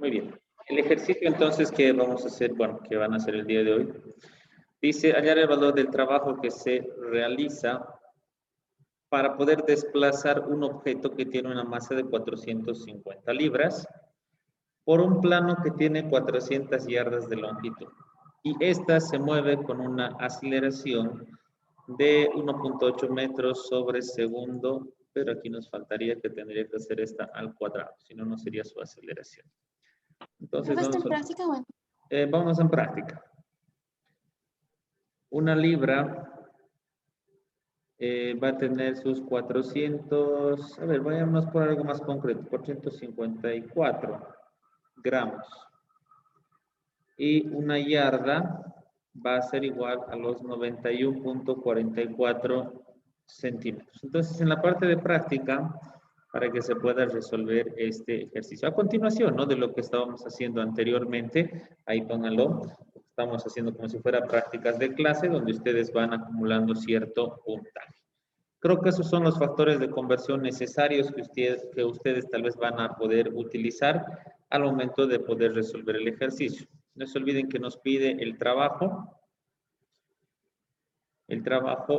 Muy bien. El ejercicio entonces que vamos a hacer, bueno, que van a hacer el día de hoy, dice hallar el valor del trabajo que se realiza para poder desplazar un objeto que tiene una masa de 450 libras por un plano que tiene 400 yardas de longitud. Y esta se mueve con una aceleración de 1.8 metros sobre segundo, pero aquí nos faltaría que tendría que hacer esta al cuadrado, si no, no sería su aceleración. Entonces ¿Profe está en práctica o vamos en práctica. Una libra va a tener sus 400, a ver, vayamos por algo más concreto, 454 gramos. Y una yarda va a ser igual a los 91.44 centímetros. Entonces, en la parte de práctica, para que se pueda resolver este ejercicio. A continuación, ¿no? De lo que estábamos haciendo anteriormente, ahí pónganlo. Estamos haciendo como si fuera prácticas de clase, donde ustedes van acumulando cierto puntaje. Creo que esos son los factores de conversión necesarios que ustedes tal vez van a poder utilizar al momento de poder resolver el ejercicio. No se olviden que nos pide el trabajo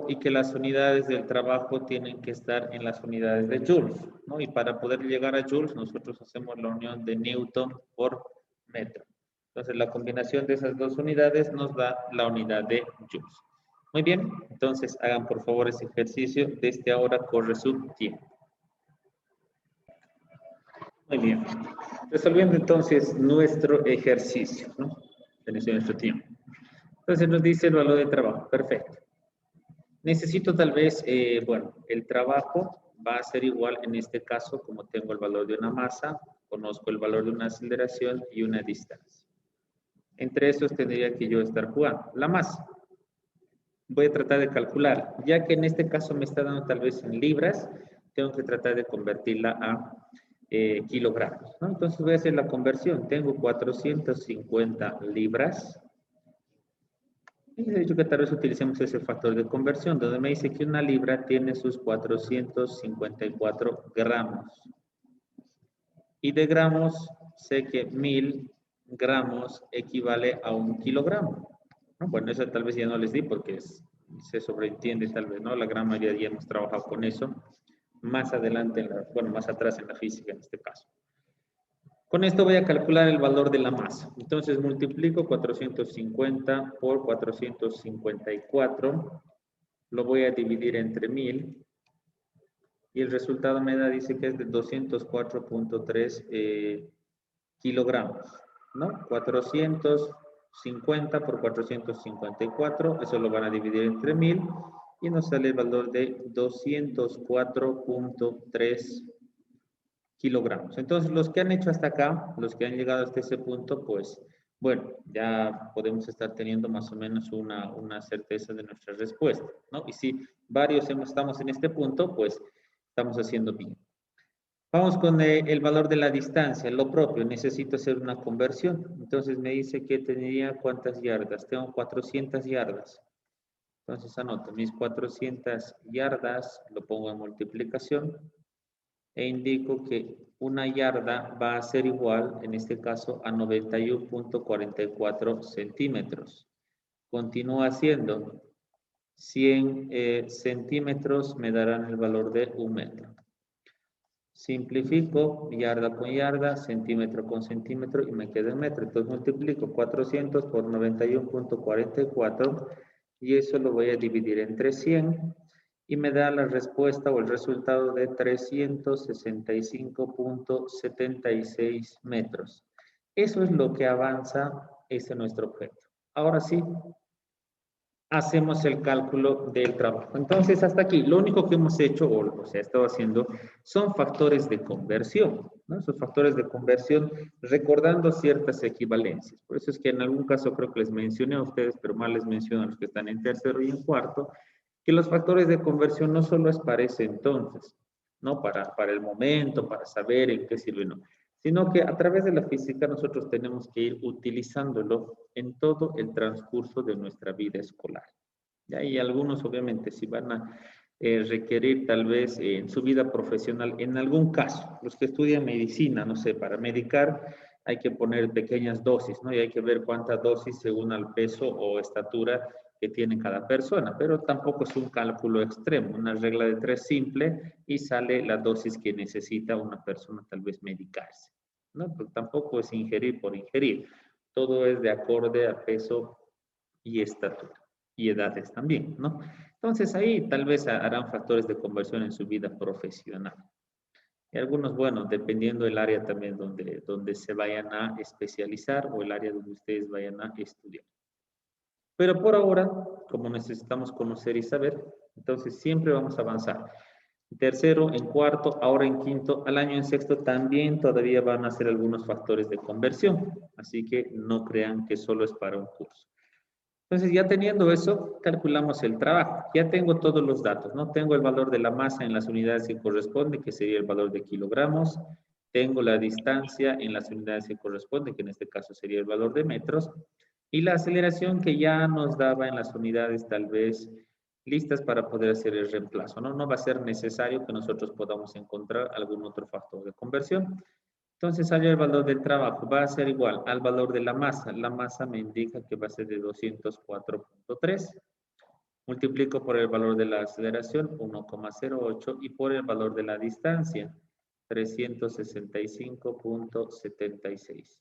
y que las unidades del trabajo tienen que estar en las unidades de joules, ¿no? Y para poder llegar a joules, nosotros hacemos la unión de Newton por metro. Entonces, la combinación de esas dos unidades nos da la unidad de joules. Muy bien, entonces hagan por favor ese ejercicio. Desde ahora corre su tiempo. Muy bien. Resolviendo entonces nuestro ejercicio, ¿no? Inicio nuestro tiempo. Entonces nos dice el valor de trabajo. Perfecto. Necesito tal vez, bueno, el trabajo va a ser igual en este caso, como tengo el valor de una masa, conozco el valor de una aceleración y una distancia. Entre esos tendría que yo estar jugando. La masa. Voy a tratar de calcular. Ya que en este caso me está dando tal vez en libras, tengo que tratar de convertirla a kilogramos, ¿no? Entonces voy a hacer la conversión. Tengo 450 libras. Y he dicho que tal vez utilicemos ese factor de conversión, donde me dice que una libra tiene sus 454 gramos. Y de gramos, sé que 1000 gramos equivale a 1 kilogramo, ¿no? Bueno, eso tal vez ya no les di porque se sobreentiende tal vez, ¿no? La gran mayoría ya hemos trabajado con eso. Más adelante, bueno, más atrás en la física en este caso. Con esto voy a calcular el valor de la masa. Entonces multiplico 450 por 454. Lo voy a dividir entre 1000. Y el resultado me da, dice que es de 204.3 kilogramos, ¿no? 450 por 454. Eso lo van a dividir entre 1000. Y nos sale el valor de 204.3 kilogramos. Entonces, los que han hecho hasta acá, los que han llegado hasta ese punto, pues, bueno, ya podemos estar teniendo más o menos una certeza de nuestra respuesta, ¿no? Y si varios estamos en este punto, pues, estamos haciendo bien. Vamos con el valor de la distancia, lo propio, necesito hacer una conversión. Entonces, me dice que tendría cuántas yardas. Tengo 400 yardas. Entonces, anoto mis 400 yardas, lo pongo en multiplicación e indico que una yarda va a ser igual, en este caso, a 91.44 centímetros. Continúa siendo 100 centímetros me darán el valor de 1 metro. Simplifico yarda con yarda, centímetro con centímetro y me queda en metro. Entonces multiplico 400 por 91.44 y eso lo voy a dividir entre 100 y me da la respuesta o el resultado de 365.76 metros. Eso es lo que avanza ese nuestro objeto. Ahora sí, hacemos el cálculo del trabajo. Entonces, hasta aquí, lo único que hemos hecho, o sea, estado haciendo, son factores de conversión, ¿no? Esos factores de conversión recordando ciertas equivalencias. Por eso es que en algún caso creo que les mencioné a ustedes, pero más les menciono a los que están en tercero y en cuarto, que los factores de conversión no solo es para ese entonces, ¿no? Para el momento, para saber en qué sirve, no, sino que a través de la física nosotros tenemos que ir utilizándolo en todo el transcurso de nuestra vida escolar. ¿Ya? Y algunos obviamente si van a requerir tal vez en su vida profesional, en algún caso, los que estudian medicina, no sé, para medicar, hay que poner pequeñas dosis, ¿no? Y hay que ver cuánta dosis según el peso o estatura que tiene cada persona, pero tampoco es un cálculo extremo, una regla de 3 simple y sale la dosis que necesita una persona tal vez medicarse, ¿no? Pero tampoco es ingerir por ingerir, todo es de acorde a peso y estatura y edades también, ¿no? Entonces ahí tal vez harán factores de conversión en su vida profesional. Y algunos, bueno, dependiendo del área también donde se vayan a especializar o el área donde ustedes vayan a estudiar. Pero por ahora, como necesitamos conocer y saber, entonces siempre vamos a avanzar. En tercero, en cuarto, ahora en quinto, al año en sexto también todavía van a ser algunos factores de conversión. Así que no crean que solo es para un curso. Entonces, ya teniendo eso, calculamos el trabajo. Ya tengo todos los datos, ¿no? Tengo el valor de la masa en las unidades que corresponde, que sería el valor de kilogramos. Tengo la distancia en las unidades que corresponde, que en este caso sería el valor de metros. Y la aceleración que ya nos daba en las unidades tal vez listas para poder hacer el reemplazo, ¿no? No va a ser necesario que nosotros podamos encontrar algún otro factor de conversión. Entonces sale el valor del trabajo, va a ser igual al valor de la masa. La masa me indica que va a ser de 204.3. Multiplico por el valor de la aceleración, 1,08, y por el valor de la distancia, 365.76.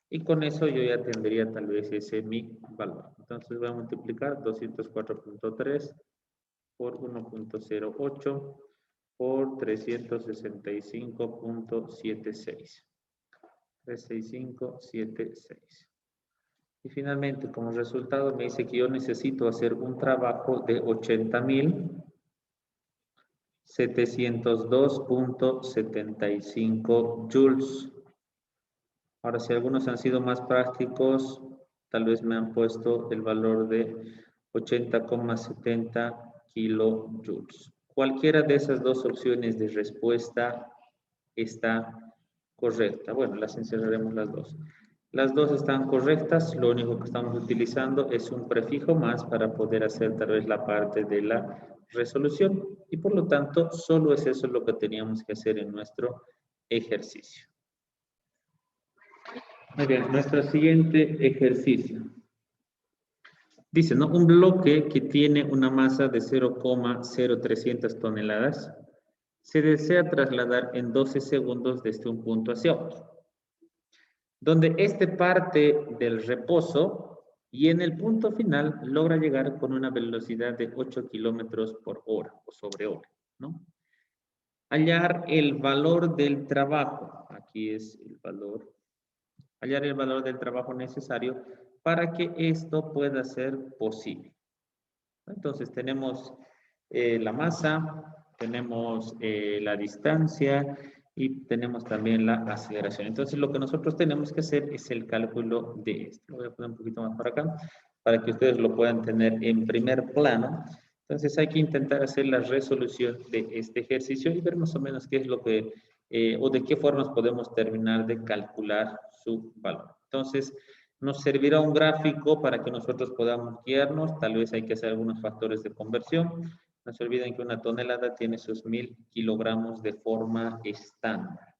Y con eso yo ya tendría tal vez ese mi valor. Entonces voy a multiplicar 204.3 por 1,08 por 365.76. 365.76. Y finalmente, como resultado, me dice que yo necesito hacer un trabajo de 80.702.75 joules. Ahora, si algunos han sido más prácticos, tal vez me han puesto el valor de 80,70 kilojoules. Cualquiera de esas dos opciones de respuesta está correcta. Bueno, las encerraremos las dos. Las dos están correctas, lo único que estamos utilizando es un prefijo más para poder hacer tal vez la parte de la resolución y por lo tanto solo es eso lo que teníamos que hacer en nuestro ejercicio. Muy bien, nuestro siguiente ejercicio. Dice, ¿no? Un bloque que tiene una masa de 0,0300 toneladas se desea trasladar en 12 segundos desde un punto hacia otro, donde este parte del reposo y en el punto final logra llegar con una velocidad de 8 kilómetros por hora o sobre hora, ¿no? Hallar el valor del trabajo, aquí es el valor, hallar el valor del trabajo necesario para que esto pueda ser posible. Entonces tenemos la masa, tenemos la distancia y tenemos también la aceleración. Entonces lo que nosotros tenemos que hacer es el cálculo de esto. Lo voy a poner un poquito más para acá para que ustedes lo puedan tener en primer plano. Entonces hay que intentar hacer la resolución de este ejercicio y ver más o menos qué es lo que, o de qué formas podemos terminar de calcular su valor. Entonces, nos servirá un gráfico para que nosotros podamos guiarnos. Tal vez hay que hacer algunos factores de conversión. No se olviden que una tonelada tiene sus 1000 kilogramos de forma estándar.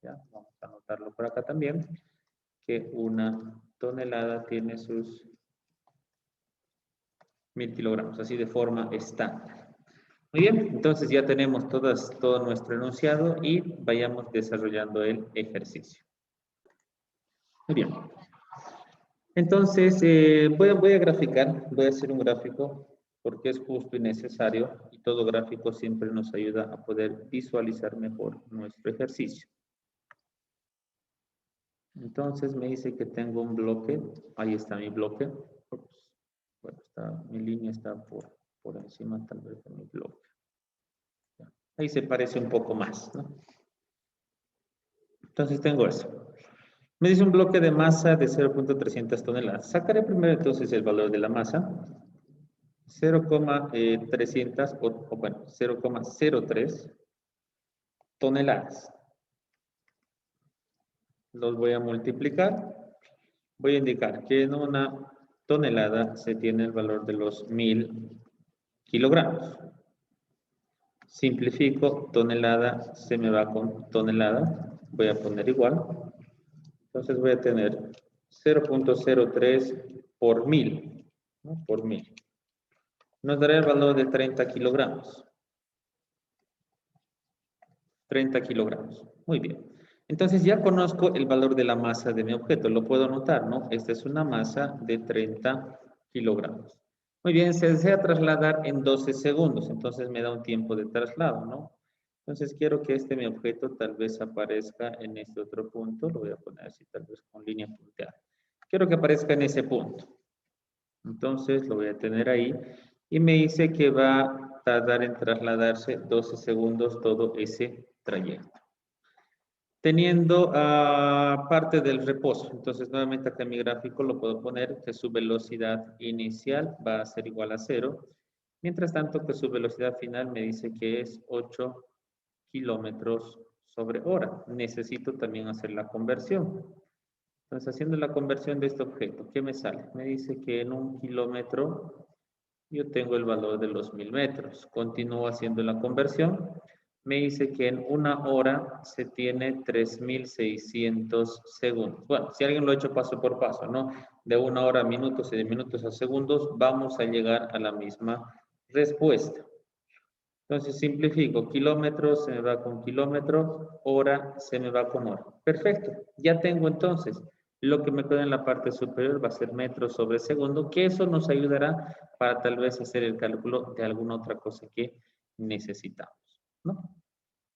¿Ya? Vamos a anotarlo por acá también, que una tonelada tiene sus 1000 kilogramos, así de forma estándar. Muy bien, entonces ya tenemos todo nuestro enunciado y vayamos desarrollando el ejercicio. Muy bien. Entonces, voy a graficar, voy a hacer un gráfico porque es justo y necesario y todo gráfico siempre nos ayuda a poder visualizar mejor nuestro ejercicio. Entonces me dice que tengo un bloque, ahí está mi bloque. Ups. Bueno, mi línea está por encima tal vez de mi bloque. Ahí se parece un poco más, ¿no? Entonces tengo eso. Me dice un bloque de masa de 0,300 toneladas. Sacaré primero entonces el valor de la masa. 0,300 o bueno, 0,03 toneladas. Los voy a multiplicar. Voy a indicar que en una tonelada se tiene el valor de los 1000 kilogramos. Simplifico, tonelada se me va con tonelada. Voy a poner igual. Entonces voy a tener 0.03 por 1000, ¿no? Por 1000. Nos dará el valor de 30 kilogramos. 30 kilogramos. Muy bien. Entonces ya conozco el valor de la masa de mi objeto. Lo puedo anotar, ¿no? Esta es una masa de 30 kilogramos. Muy bien, se desea trasladar en 12 segundos. Entonces me da un tiempo de traslado, ¿no? Entonces quiero que mi objeto tal vez aparezca en este otro punto. Lo voy a poner así, tal vez con línea punteada. Quiero que aparezca en ese punto. Entonces lo voy a tener ahí. Y me dice que va a tardar en trasladarse 12 segundos todo ese trayecto. Teniendo parte del reposo. Entonces, nuevamente acá en mi gráfico lo puedo poner que su velocidad inicial va a ser igual a 0. Mientras tanto, que su velocidad final me dice que es 8 kilómetros sobre hora. Necesito también hacer la conversión. Entonces, haciendo la conversión de este objeto, ¿qué me sale? Me dice que en 1 kilómetro yo tengo el valor de los 1000 metros. Continúo haciendo la conversión. Me dice que en 1 hora se tiene 3600 segundos. Bueno, si alguien lo ha hecho paso por paso, ¿no? De 1 hora a minutos y de minutos a segundos, vamos a llegar a la misma respuesta. Entonces simplifico, kilómetros se me va con kilómetro, hora se me va con hora. Perfecto, ya tengo entonces lo que me queda en la parte superior va a ser metros sobre segundo, que eso nos ayudará para tal vez hacer el cálculo de alguna otra cosa que necesitamos, ¿no?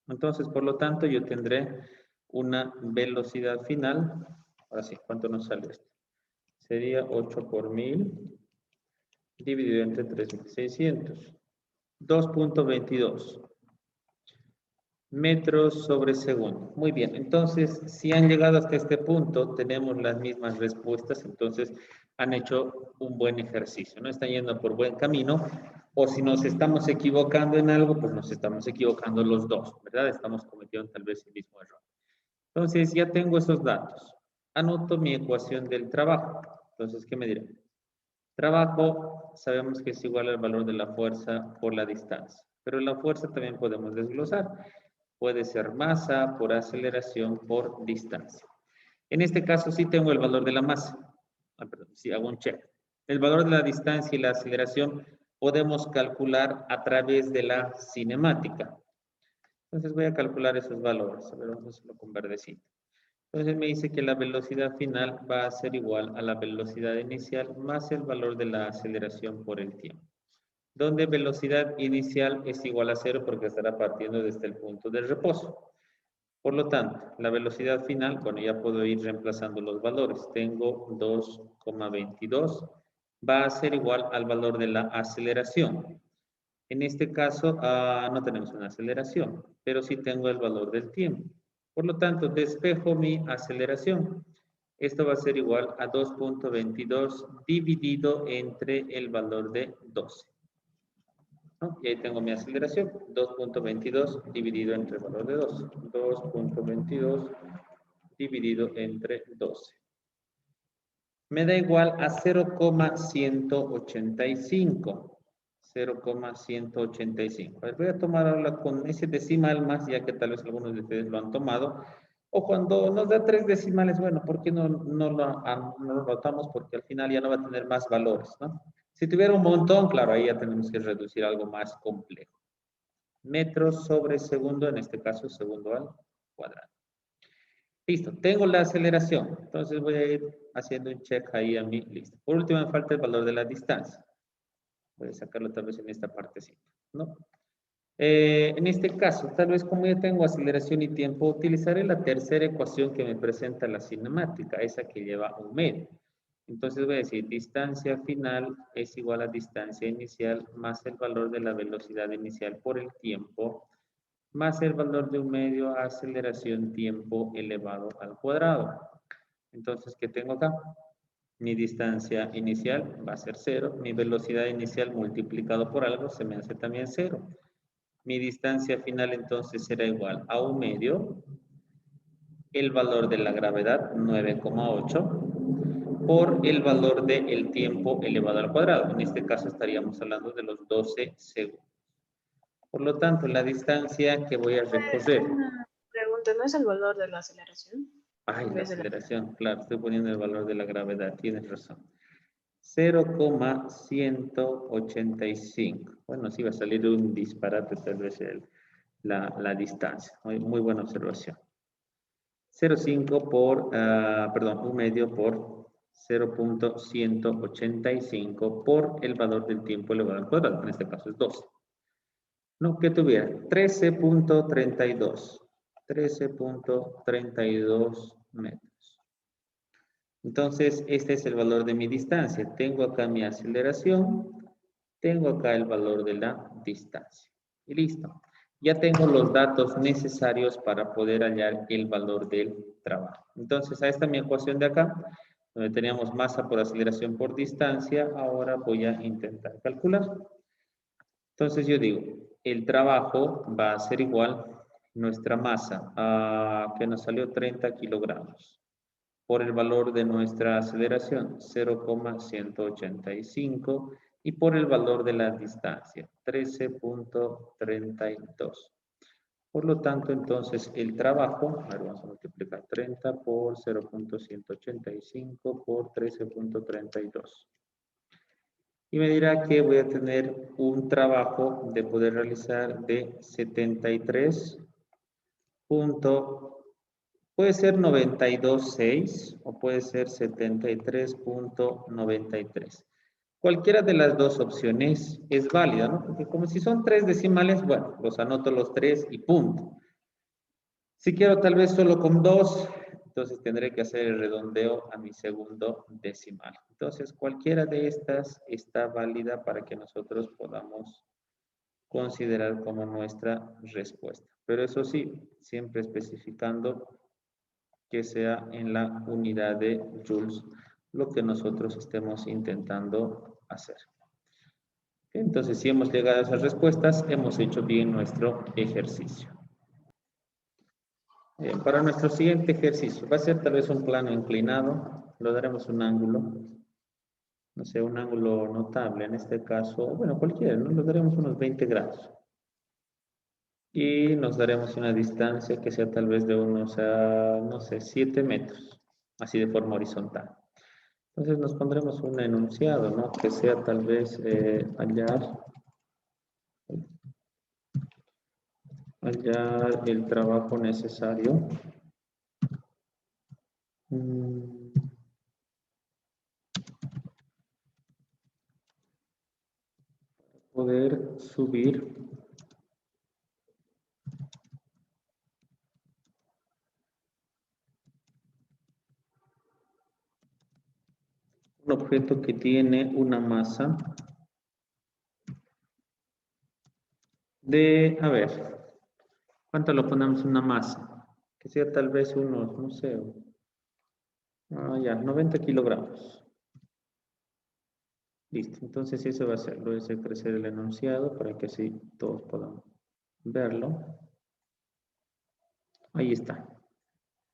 Entonces, por lo tanto, yo tendré una velocidad final. Ahora sí, ¿cuánto nos sale esto? Sería 8 por 1000 dividido entre 3600. 2.22 metros sobre segundo. Muy bien, entonces si han llegado hasta este punto, tenemos las mismas respuestas, entonces han hecho un buen ejercicio, no están yendo por buen camino, o si nos estamos equivocando en algo, pues nos estamos equivocando los dos, ¿verdad? Estamos cometiendo tal vez el mismo error. Entonces ya tengo esos datos. Anoto mi ecuación del trabajo. Entonces, ¿qué me dirá? Trabajo, sabemos que es igual al valor de la fuerza por la distancia, pero la fuerza también podemos desglosar. Puede ser masa por aceleración por distancia. En este caso sí tengo el valor de la masa. Perdón, sí, hago un check. El valor de la distancia y la aceleración podemos calcular a través de la cinemática. Entonces voy a calcular esos valores. A ver, vamos a hacerlo con verdecito. Entonces me dice que la velocidad final va a ser igual a la velocidad inicial más el valor de la aceleración por el tiempo. Donde velocidad inicial es igual a 0 porque estará partiendo desde el punto de reposo. Por lo tanto, la velocidad final, bueno, ya puedo ir reemplazando los valores. Tengo 2,22. Va a ser igual al valor de la aceleración. En este caso, no tenemos una aceleración, pero sí tengo el valor del tiempo. Por lo tanto, despejo mi aceleración. Esto va a ser igual a 2.22 dividido entre el valor de 12. ¿No? Y ahí tengo mi aceleración, 2.22 dividido entre el valor de 12. 2.22 dividido entre 12. Me da igual a 0,185. 0,185. Voy a tomar ahora con ese decimal más, ya que tal vez algunos de ustedes lo han tomado. O cuando nos da 3 decimales, bueno, ¿por qué no lo notamos? Porque al final ya no va a tener más valores, ¿no? Si tuviera un montón, claro, ahí ya tenemos que reducir algo más complejo. Metros sobre segundo, en este caso segundo al cuadrado. Listo, tengo la aceleración. Entonces voy a ir haciendo un check ahí a mi lista. Por último, me falta el valor de la distancia. Voy a sacarlo tal vez en esta partecita, ¿no? En este caso, tal vez como ya tengo aceleración y tiempo, utilizaré la tercera ecuación que me presenta la cinemática, esa que lleva un medio. Entonces voy a decir, distancia final es igual a distancia inicial más el valor de la velocidad inicial por el tiempo, más el valor de un medio a aceleración tiempo elevado al cuadrado. Entonces, ¿qué tengo acá? Mi distancia inicial va a ser 0. Mi velocidad inicial multiplicado por algo se me hace también 0. Mi distancia final entonces será igual a un medio. El valor de la gravedad, 9,8, por el valor del tiempo elevado al cuadrado. En este caso estaríamos hablando de los 12 segundos. Por lo tanto, la distancia que voy a recorrer. Una pregunta, ¿no es el valor de la aceleración? Ay, En la vez de la... aceleración, claro, estoy poniendo el valor de la gravedad, tienes razón. 0,185. Bueno, sí va a salir un disparate tal vez la distancia. Muy buena observación. 0,5 por, perdón, un medio por 0,185 por el valor del tiempo elevado al cuadrado, en este caso es 12. No, que tuviera 13,32. 13,32 metros. Entonces, este es el valor de mi distancia. Tengo acá mi aceleración, tengo acá el valor de la distancia. Y listo. Ya tengo los datos necesarios para poder hallar el valor del trabajo. Entonces, a esta mi ecuación de acá, donde teníamos masa por aceleración por distancia, ahora voy a intentar calcular. Entonces, yo digo, el trabajo va a ser igual nuestra masa, que nos salió 30 kilogramos, por el valor de nuestra aceleración, 0,185, y por el valor de la distancia, 13,32. Por lo tanto, entonces, el trabajo, a ver, vamos a multiplicar 30 por 0,185 por 13,32. Y me dirá que voy a tener un trabajo de poder realizar de 73 puede ser 92,6 o puede ser 73,93. Cualquiera de las dos opciones es válida, ¿no? Porque como si son tres decimales, bueno, los anoto los tres y punto. Si quiero tal vez solo con dos, entonces tendré que hacer el redondeo a mi segundo decimal. Entonces, cualquiera de estas está válida para que nosotros podamos considerar como nuestra respuesta. Pero eso sí, siempre especificando que sea en la unidad de joules lo que nosotros estemos intentando hacer. Entonces, si hemos llegado a esas respuestas, hemos hecho bien nuestro ejercicio. Para nuestro siguiente ejercicio, va a ser tal vez un plano inclinado, lo daremos un ángulo, no sé, un ángulo notable, en este caso, bueno, cualquiera, ¿no? Lo daremos unos 20 grados. Y nos daremos una distancia que sea tal vez de unos, no sé, 7 metros, así de forma horizontal. Entonces nos pondremos un enunciado, ¿no? Que sea tal vez hallar el trabajo necesario poder subir un objeto que tiene una masa de, a ver, ¿cuánto lo ponemos una masa? Que sea tal vez unos, no sé, ya, 90 kilogramos. Listo, entonces eso va a ser, voy a hacer crecer el enunciado para que así todos podamos verlo. Ahí está.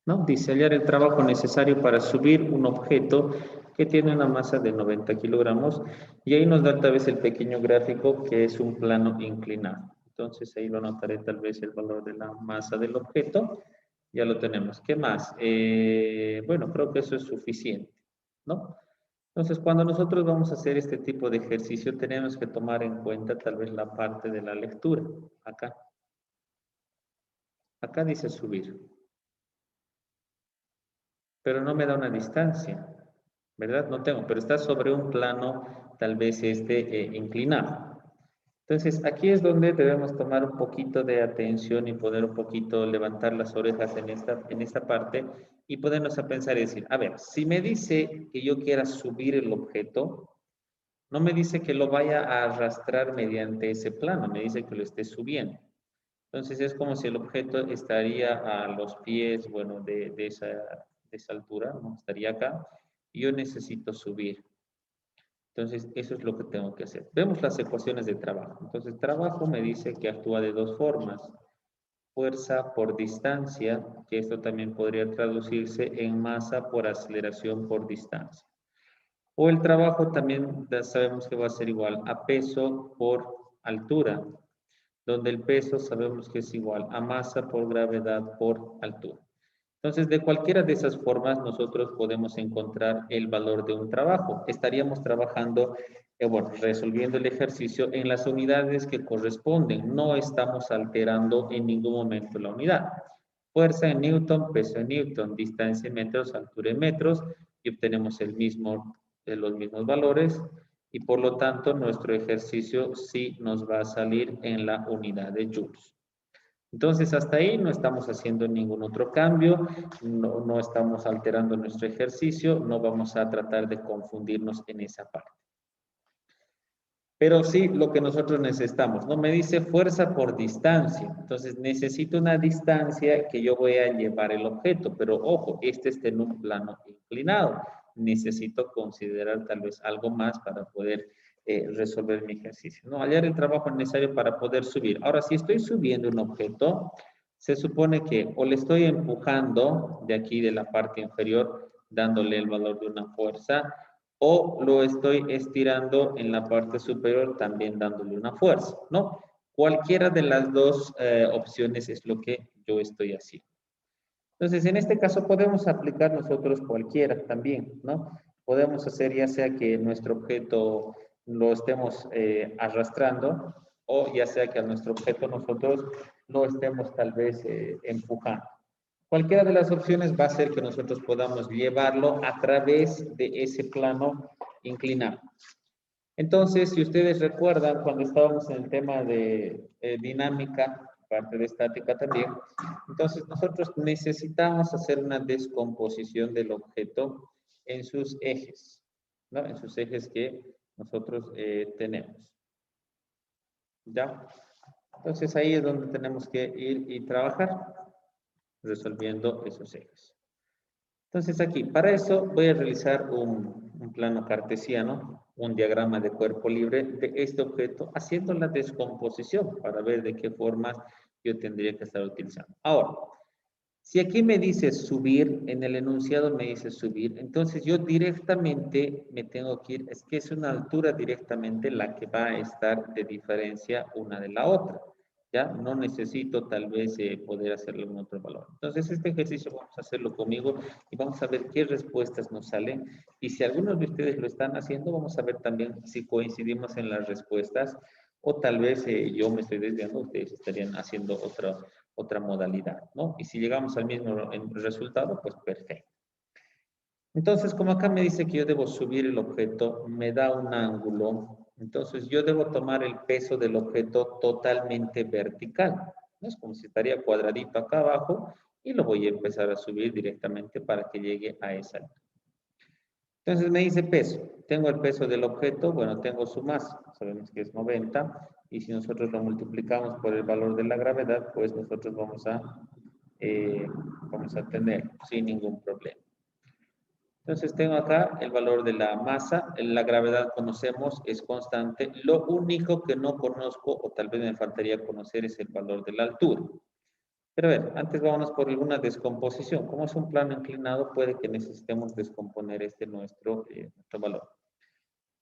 ¿No? Dice hallar el trabajo necesario para subir un objeto que tiene una masa de 90 kilogramos y ahí nos da tal vez el pequeño gráfico que es un plano inclinado. Entonces ahí lo anotaré tal vez el valor de la masa del objeto. Ya lo tenemos. ¿Qué más? Bueno, creo que eso es suficiente, ¿no? Entonces, cuando nosotros vamos a hacer este tipo de ejercicio, tenemos que tomar en cuenta tal vez la parte de la lectura. Acá. Acá dice subir. Pero no me da una distancia, ¿verdad? No tengo, pero está sobre un plano tal vez inclinado. Entonces, aquí es donde debemos tomar un poquito de atención y poder un poquito levantar las orejas en esta parte y ponernos a pensar y decir, a ver, si me dice que yo quiera subir el objeto, no me dice que lo vaya a arrastrar mediante ese plano, me dice que lo esté subiendo. Entonces es como si el objeto estaría a los pies, bueno, de esa altura, ¿no? Estaría acá, y yo necesito subir. Entonces eso es lo que tengo que hacer. Vemos las ecuaciones de trabajo. Entonces trabajo me dice que actúa de dos formas. Fuerza por distancia, que esto también podría traducirse en masa por aceleración por distancia. O el trabajo también ya sabemos que va a ser igual a peso por altura, donde el peso sabemos que es igual a masa por gravedad por altura. Entonces, de cualquiera de esas formas, nosotros podemos encontrar el valor de un trabajo. Estaríamos trabajando, bueno, resolviendo el ejercicio en las unidades que corresponden. No estamos alterando en ningún momento la unidad. Fuerza en newton, peso en newton, distancia en metros, altura en metros, y obtenemos los mismos valores, y por lo tanto, nuestro ejercicio sí nos va a salir en la unidad de joules. Entonces, hasta ahí no estamos haciendo ningún otro cambio, no estamos alterando nuestro ejercicio, no vamos a tratar de confundirnos en esa parte. Pero sí, lo que nosotros necesitamos, ¿no? Me dice fuerza por distancia. Entonces, necesito una distancia que yo voy a llevar el objeto, pero ojo, este está en un plano inclinado. Necesito considerar tal vez algo más para poder resolver mi ejercicio, ¿no? Hallar el trabajo necesario para poder subir. Ahora, si estoy subiendo un objeto, se supone que o le estoy empujando de aquí de la parte inferior, dándole el valor de una fuerza, o lo estoy estirando en la parte superior también dándole una fuerza, ¿no? Cualquiera de las dos opciones es lo que yo estoy haciendo. Entonces, en este caso podemos aplicar nosotros cualquiera también, ¿no? Podemos hacer ya sea que nuestro objeto lo estemos arrastrando o ya sea que a nuestro objeto nosotros lo estemos tal vez empujando. Cualquiera de las opciones va a hacer que nosotros podamos llevarlo a través de ese plano inclinado. Entonces, si ustedes recuerdan, cuando estábamos en el tema de dinámica, parte de estática también, entonces nosotros necesitamos hacer una descomposición del objeto en sus ejes, ¿no? En sus ejes que nosotros tenemos. ¿Ya? Entonces, ahí es donde tenemos que ir y trabajar, resolviendo esos ejes. Entonces aquí, para eso voy a realizar un plano cartesiano, un diagrama de cuerpo libre de este objeto, haciendo la descomposición para ver de qué formas yo tendría que estar utilizando. Ahora, si aquí me dice subir, en el enunciado me dice subir, entonces yo directamente me tengo que ir, es que es una altura directamente la que va a estar de diferencia una de la otra. ¿Ya? No necesito tal vez poder hacerlo en otro valor. Entonces, este ejercicio vamos a hacerlo conmigo y vamos a ver qué respuestas nos salen. Y si algunos de ustedes lo están haciendo, vamos a ver también si coincidimos en las respuestas o tal vez yo me estoy desviando, ustedes estarían haciendo otra modalidad, ¿no? Y si llegamos al mismo resultado, pues perfecto. Entonces, como acá me dice que yo debo subir el objeto, me da un ángulo, entonces yo debo tomar el peso del objeto totalmente vertical. ¿No? Es como si estaría cuadradito acá abajo y lo voy a empezar a subir directamente para que llegue a esa altura. Entonces me dice peso. Tengo el peso del objeto, bueno, tengo su masa, sabemos que es 90, y si nosotros lo multiplicamos por el valor de la gravedad, pues nosotros vamos a tener sin ningún problema. Entonces tengo acá el valor de la masa, la gravedad conocemos, es constante. Lo único que no conozco, o tal vez me faltaría conocer, es el valor de la altura. Pero a ver, antes vámonos por alguna descomposición. Como es un plano inclinado, puede que necesitemos descomponer nuestro valor.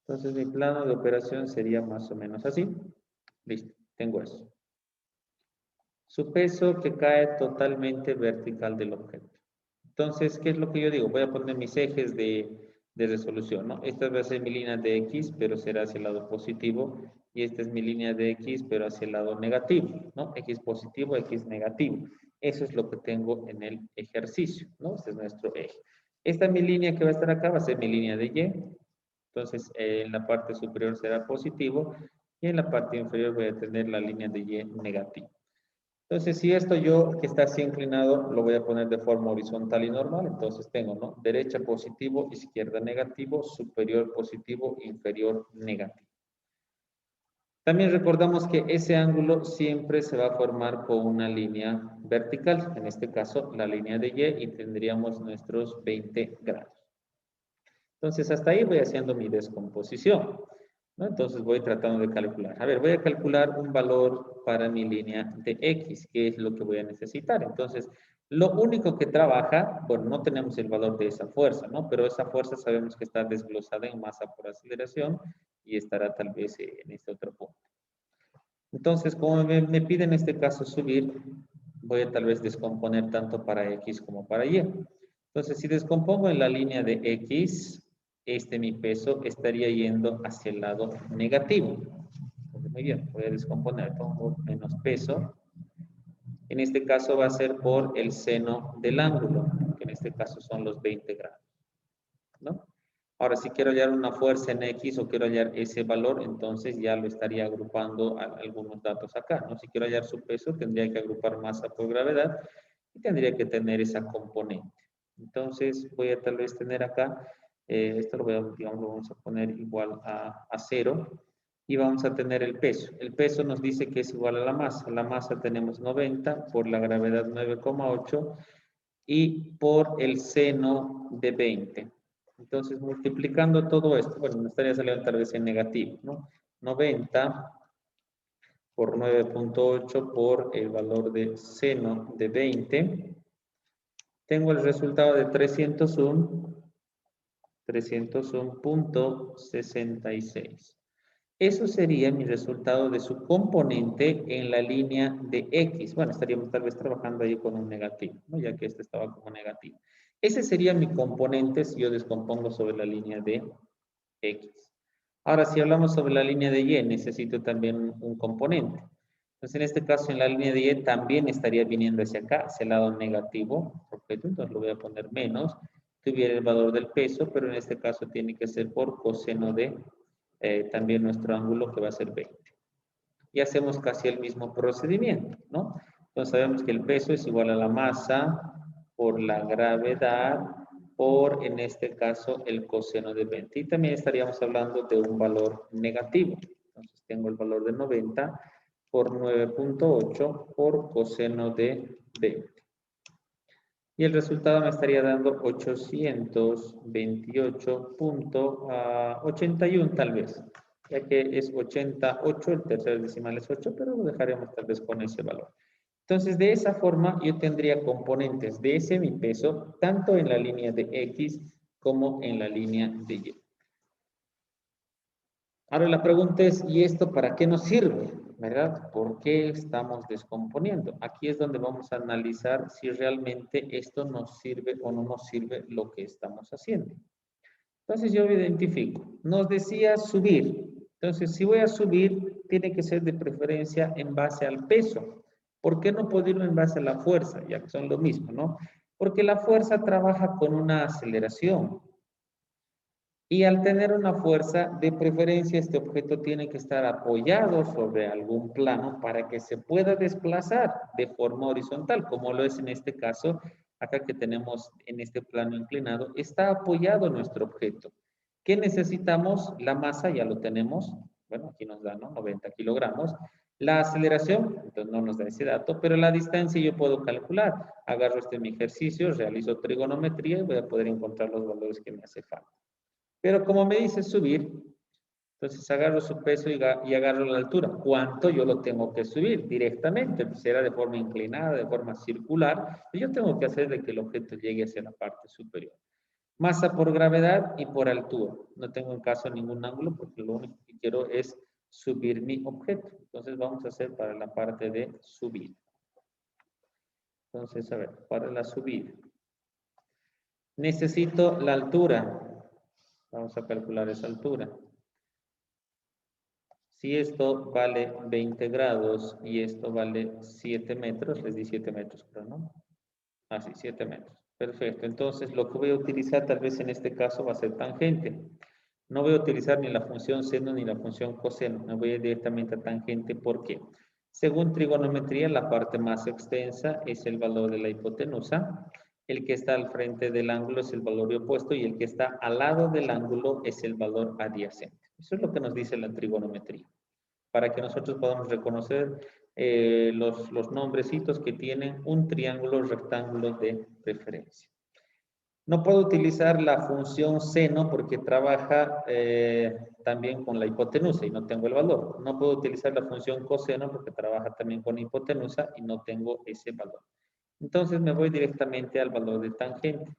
Entonces mi plano de operación sería más o menos así. Listo, tengo eso. Su peso que cae totalmente vertical del objeto. Entonces, ¿qué es lo que yo digo? Voy a poner mis ejes de resolución, ¿no? Esta va a ser mi línea de X, pero será hacia el lado positivo. Y esta es mi línea de X, pero hacia el lado negativo, ¿no? X positivo, X negativo. Eso es lo que tengo en el ejercicio, ¿no? Este es nuestro eje. Esta es mi línea que va a estar acá, va a ser mi línea de Y. Entonces, en la parte superior será positivo y en la parte inferior voy a tener la línea de Y negativa. Entonces, si esto yo, que está así inclinado, lo voy a poner de forma horizontal y normal, entonces tengo, ¿no? Derecha positivo, izquierda negativo, superior positivo, inferior negativo. También recordamos que ese ángulo siempre se va a formar con una línea vertical, en este caso la línea de Y, y tendríamos nuestros 20 grados. Entonces, hasta ahí voy haciendo mi descomposición, ¿no? Entonces, voy tratando de calcular. A ver, voy a calcular un valor para mi línea de X, que es lo que voy a necesitar. Entonces, lo único que trabaja, bueno, no tenemos el valor de esa fuerza, ¿no? Pero esa fuerza sabemos que está desglosada en masa por aceleración y estará tal vez en este otro punto. Entonces, como me pide en este caso subir, voy a tal vez descomponer tanto para X como para Y. Entonces, si descompongo en la línea de X, mi peso estaría yendo hacia el lado negativo. Muy bien, voy a descomponer, pongo menos peso. En este caso va a ser por el seno del ángulo, que en este caso son los 20 grados, ¿no? Ahora, si quiero hallar una fuerza en X o quiero hallar ese valor, entonces ya lo estaría agrupando a algunos datos acá, ¿no? Si quiero hallar su peso, tendría que agrupar masa por gravedad y tendría que tener esa componente. Entonces, voy a tal vez tener acá, esto lo digamos, lo vamos a poner igual a 0 y vamos a tener el peso. El peso nos dice que es igual a la masa. La masa tenemos 90 por la gravedad 9,8 y por el seno de 20. Entonces, multiplicando todo esto, bueno, me estaría saliendo tal vez en negativo, ¿no? 90 por 9,8 por el valor de seno de 20. Tengo el resultado de 301.66. Eso sería mi resultado de su componente en la línea de X. Bueno, estaríamos tal vez trabajando ahí con un negativo, ¿no? Ya que este estaba como negativo. Ese sería mi componente si yo descompongo sobre la línea de X. Ahora, si hablamos sobre la línea de Y, necesito también un componente. Entonces, en este caso, en la línea de Y también estaría viniendo hacia acá, hacia el lado negativo, perfecto, entonces lo voy a poner menos. Tuviera el valor del peso, pero en este caso tiene que ser por coseno de también nuestro ángulo, que va a ser 20. Y hacemos casi el mismo procedimiento, ¿no? Entonces sabemos que el peso es igual a la masa por la gravedad por, en este caso, el coseno de 20. Y también estaríamos hablando de un valor negativo. Entonces tengo el valor de 90 por 9,8 por coseno de 20. Y el resultado me estaría dando 828.81 tal vez, ya que es 88, el tercer decimal es 8, pero lo dejaremos tal vez con ese valor. Entonces, de esa forma, yo tendría componentes de ese mi peso, tanto en la línea de X como en la línea de Y. Ahora la pregunta es, ¿y esto para qué nos sirve? ¿Verdad? ¿Por qué estamos descomponiendo? Aquí es donde vamos a analizar si realmente esto nos sirve o no nos sirve lo que estamos haciendo. Entonces yo identifico. Nos decía subir. Entonces, si voy a subir, tiene que ser de preferencia en base al peso. ¿Por qué no puedo irlo en base a la fuerza? Ya que son lo mismo, ¿no? Porque la fuerza trabaja con una aceleración. Y al tener una fuerza, de preferencia, este objeto tiene que estar apoyado sobre algún plano para que se pueda desplazar de forma horizontal, como lo es en este caso, acá que tenemos en este plano inclinado, está apoyado nuestro objeto. ¿Qué necesitamos? La masa ya lo tenemos, bueno, aquí nos da, ¿no? 90 kilogramos. La aceleración, entonces no nos da ese dato, pero la distancia yo puedo calcular. Agarro mi ejercicio, realizo trigonometría y voy a poder encontrar los valores que me hace falta. Pero como me dice subir, entonces agarro su peso y agarro la altura. ¿Cuánto yo lo tengo que subir? Directamente, pues era de forma inclinada, de forma circular. Yo tengo que hacer de que el objeto llegue hacia la parte superior. Masa por gravedad y por altura. No tengo en caso ningún ángulo porque lo único que quiero es subir mi objeto. Entonces vamos a hacer para la parte de subir. Entonces, a ver, para la subida. Necesito la altura. Vamos a calcular esa altura. Si esto vale 20 grados y esto vale 7 metros, les di 7 metros, pero no. Así, 7 metros. Perfecto. Entonces, lo que voy a utilizar tal vez en este caso va a ser tangente. No voy a utilizar ni la función seno ni la función coseno. Me voy a ir directamente a tangente. ¿Por qué? Según trigonometría, la parte más extensa es el valor de la hipotenusa. El que está al frente del ángulo es el valor opuesto y el que está al lado del ángulo es el valor adyacente. Eso es lo que nos dice la trigonometría. Para que nosotros podamos reconocer los nombrecitos que tienen un triángulo rectángulo de referencia. No puedo utilizar la función seno porque trabaja también con la hipotenusa y no tengo el valor. No puedo utilizar la función coseno porque trabaja también con hipotenusa y no tengo ese valor. Entonces me voy directamente al valor de tangente.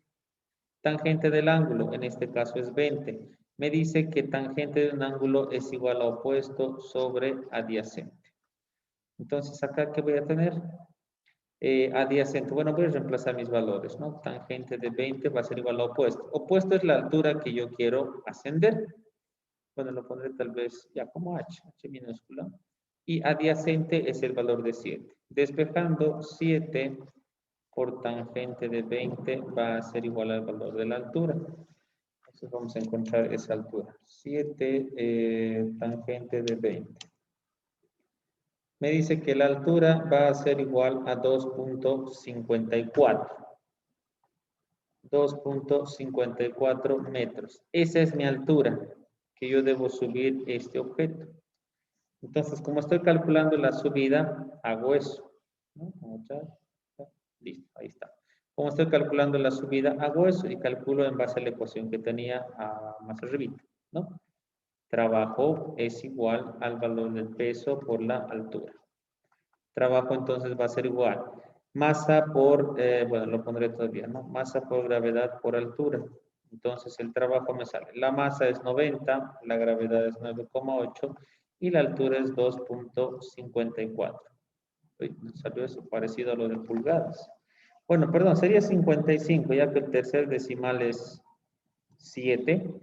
Tangente del ángulo, en este caso es 20. Me dice que tangente de un ángulo es igual a opuesto sobre adyacente. Entonces, ¿acá qué voy a tener? Adyacente, bueno, voy a reemplazar mis valores, ¿no? Tangente de 20 va a ser igual a opuesto. Opuesto es la altura que yo quiero ascender. Bueno, lo pondré tal vez ya como H minúscula. Y adyacente es el valor de 7. Despejando 7 por tangente de 20 va a ser igual al valor de la altura. Entonces vamos a encontrar esa altura. 7 tangente de 20. Me dice que la altura va a ser igual a 2.54. 2.54 metros. Esa es mi altura que yo debo subir este objeto. Entonces, como estoy calculando la subida, hago eso, ¿no? Listo, ahí está. Como estoy calculando la subida, hago eso y calculo en base a la ecuación que tenía más arriba, ¿no? Trabajo es igual al valor del peso por la altura. Trabajo entonces va a ser igual. Masa por, bueno, lo pondré todavía, ¿no? Masa por gravedad por altura. Entonces el trabajo me sale. La masa es 90, la gravedad es 9,8 y la altura es 2.54. Salió eso parecido a lo de pulgadas. Bueno, perdón, sería 55, ya que el tercer decimal es 7.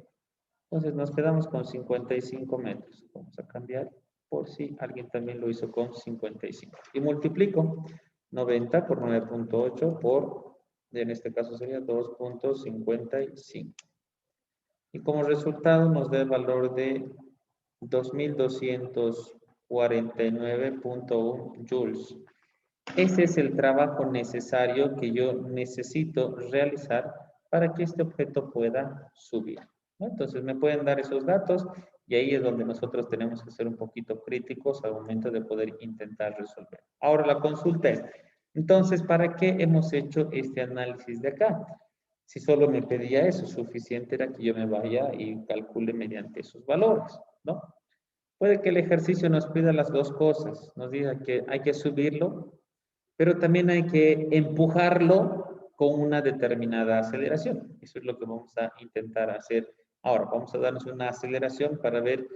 Entonces nos quedamos con 55 metros. Vamos a cambiar por si alguien también lo hizo con 55. Y multiplico 90 por 9.8 por, en este caso sería 2.55. Y como resultado nos da el valor de 2249.1 joules. Ese es el trabajo necesario que yo necesito realizar para que este objeto pueda subir, ¿no? Entonces me pueden dar esos datos y ahí es donde nosotros tenemos que ser un poquito críticos al momento de poder intentar resolver. Ahora la consulta es, entonces, ¿para qué hemos hecho este análisis de acá? Si solo me pedía eso, suficiente era que yo me vaya y calcule mediante esos valores, ¿no? Puede que el ejercicio nos pida las dos cosas, nos diga que hay que subirlo, pero también hay que empujarlo con una determinada aceleración. Eso es lo que vamos a intentar hacer ahora. Vamos a darnos una aceleración para ver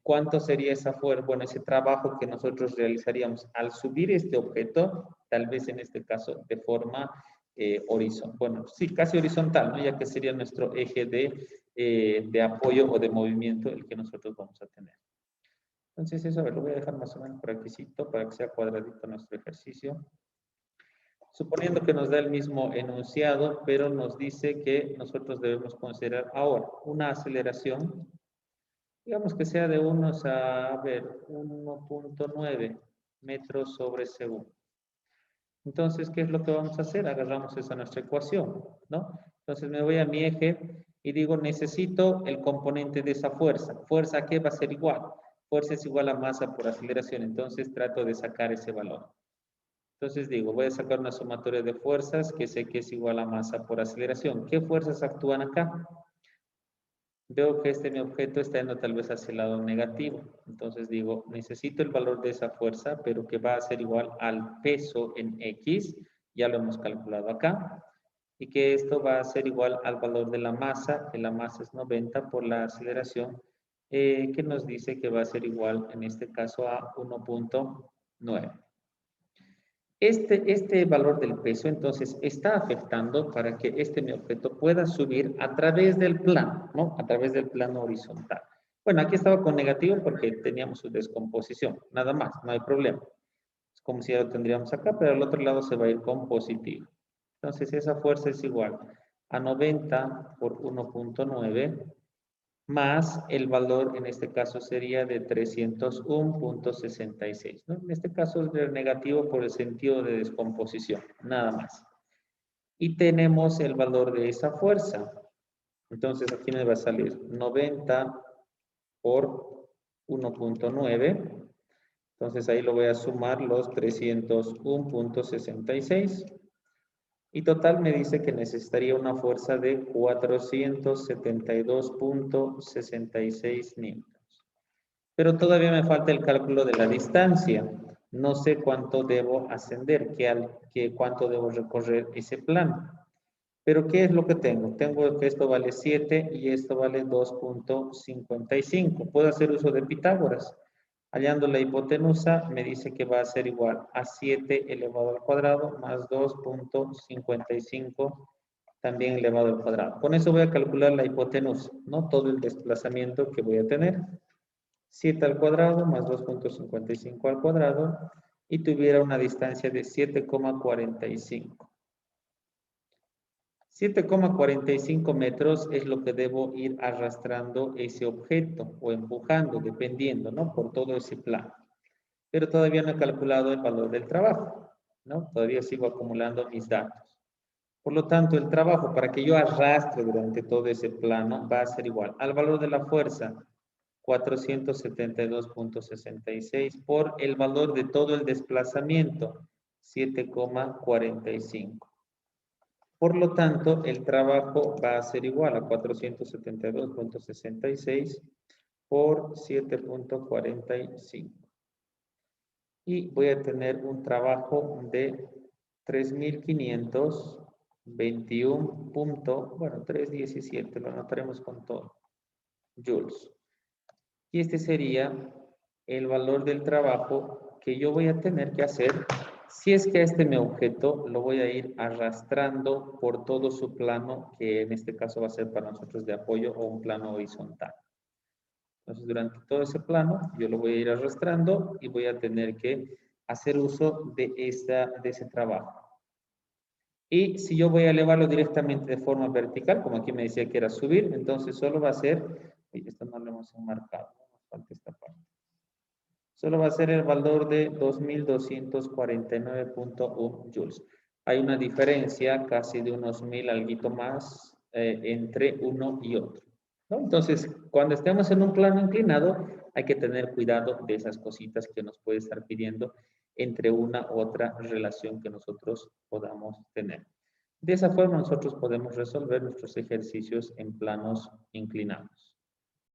cuánto sería esa fuerza, bueno, ese trabajo que nosotros realizaríamos al subir este objeto, tal vez en este caso de forma horizontal. Bueno, sí, casi horizontal, ¿no? Ya que sería nuestro eje de apoyo o de movimiento el que nosotros vamos a tener. Entonces eso, a ver, lo voy a dejar más o menos por aquí para que sea cuadradito nuestro ejercicio. Suponiendo que nos da el mismo enunciado, pero nos dice que nosotros debemos considerar ahora una aceleración, digamos que sea de unos a ver, 1.9 metros sobre segundo. Entonces, ¿qué es lo que vamos a hacer? Agarramos esa nuestra ecuación, ¿no? Entonces me voy a mi eje y digo, necesito el componente de esa fuerza. ¿Fuerza a qué va a ser igual? Fuerza es igual a masa por aceleración, entonces trato de sacar ese valor. Entonces digo, voy a sacar una sumatoria de fuerzas que sé que es igual a masa por aceleración. ¿Qué fuerzas actúan acá? Veo que mi objeto está yendo tal vez hacia el lado negativo. Entonces digo, necesito el valor de esa fuerza, pero que va a ser igual al peso en X. Ya lo hemos calculado acá. Y que esto va a ser igual al valor de la masa, que la masa es 90 por la aceleración, que nos dice que va a ser igual, en este caso, a 1.9. Este valor del peso, entonces, está afectando para que mi objeto pueda subir a través del plano, ¿no? A través del plano horizontal. Bueno, aquí estaba con negativo porque teníamos su descomposición, nada más, no hay problema. Es como si ya lo tendríamos acá, pero al otro lado se va a ir con positivo. Entonces, esa fuerza es igual a 90 por 1.9 más el valor, en este caso sería de 301.66, ¿no? En este caso es negativo por el sentido de descomposición, nada más. Y tenemos el valor de esa fuerza. Entonces aquí me va a salir 90 por 1.9. Entonces ahí lo voy a sumar los 301.66. Y total me dice que necesitaría una fuerza de 472.66 newtons. Pero todavía me falta el cálculo de la distancia. No sé cuánto debo ascender, cuánto debo recorrer ese plano. Pero ¿qué es lo que tengo? Tengo que esto vale 7 y esto vale 2.55. Puedo hacer uso de Pitágoras. Hallando la hipotenusa, me dice que va a ser igual a 7 elevado al cuadrado más 2.55 también elevado al cuadrado. Con eso voy a calcular la hipotenusa, ¿no? Todo el desplazamiento que voy a tener. 7 al cuadrado más 2.55 al cuadrado y tuviera una distancia de 7,45. 7,45 metros es lo que debo ir arrastrando ese objeto o empujando, dependiendo, ¿no? Por todo ese plano. Pero todavía no he calculado el valor del trabajo, ¿no? Todavía sigo acumulando mis datos. Por lo tanto, el trabajo para que yo arrastre durante todo ese plano va a ser igual al valor de la fuerza, 472.66 por el valor de todo el desplazamiento, 7,45. Por lo tanto, el trabajo va a ser igual a 472.66 por 7,45. Y voy a tener un trabajo de 3.521. Bueno, 317, lo anotaremos con todo, joules. Y este sería el valor del trabajo que yo voy a tener que hacer si es que este mi objeto lo voy a ir arrastrando por todo su plano, que en este caso va a ser para nosotros de apoyo o un plano horizontal. Entonces, durante todo ese plano, yo lo voy a ir arrastrando y voy a tener que hacer uso de ese trabajo. Y si yo voy a elevarlo directamente de forma vertical, como aquí me decía que era subir, entonces solo va a ser, esto no lo hemos enmarcado, nos falta esta parte. Solo va a ser el valor de 2.249.1 joules. Hay una diferencia casi de unos 1.000 alguito más entre uno y otro, ¿no? Entonces, cuando estemos en un plano inclinado, hay que tener cuidado de esas cositas que nos puede estar pidiendo entre una u otra relación que nosotros podamos tener. De esa forma nosotros podemos resolver nuestros ejercicios en planos inclinados.